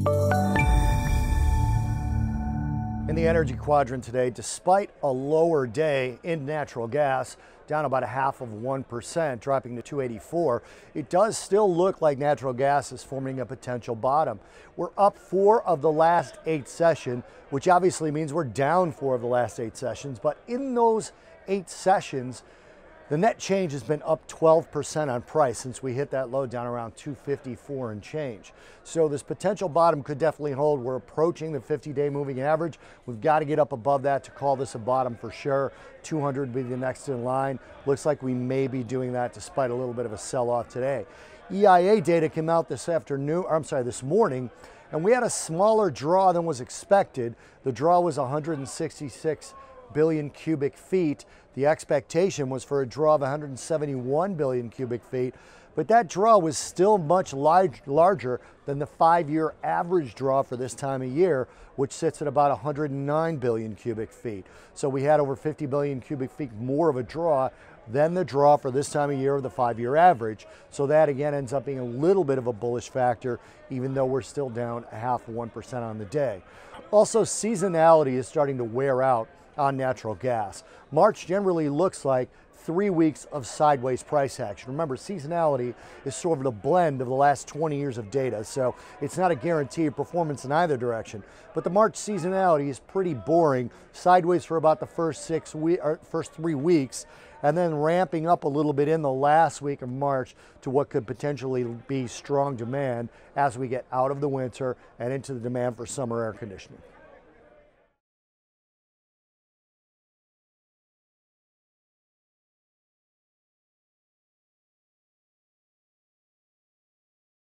In the energy quadrant today, despite a lower day in natural gas, down about 0.5%, dropping to 284, it does still look like natural gas is forming a potential bottom. We're up 4 of the last 8 sessions, which obviously means we're down 4 of the last 8 sessions, but in those 8 sessions, the net change has been up 12% on price since we hit that low down around 254 and change. So this potential bottom could definitely hold. We're approaching the 50-day moving average. We've got to get up above that to call this a bottom for sure. 200 would be the next in line. Looks like we may be doing that despite a little bit of a sell-off today. EIA data came out this morning, and we had a smaller draw than was expected. The draw was 166 billion cubic feet. The expectation was for a draw of 171 billion cubic feet, but that draw was still much larger than the 5-year average draw for this time of year, which sits at about 109 billion cubic feet. So we had over 50 billion cubic feet more of a draw than the draw for this time of year of the 5-year average. So that again ends up being a little bit of a bullish factor, even though we're still down 0.5% on the day. Also, seasonality is starting to wear out on natural gas. March generally looks like 3 weeks of sideways price action. Remember, seasonality is sort of a blend of the last 20 years of data, so it's not a guarantee of performance in either direction. But the March seasonality is pretty boring, sideways for about the first 3 weeks, and then ramping up a little bit in the last week of March to what could potentially be strong demand as we get out of the winter and into the demand for summer air conditioning.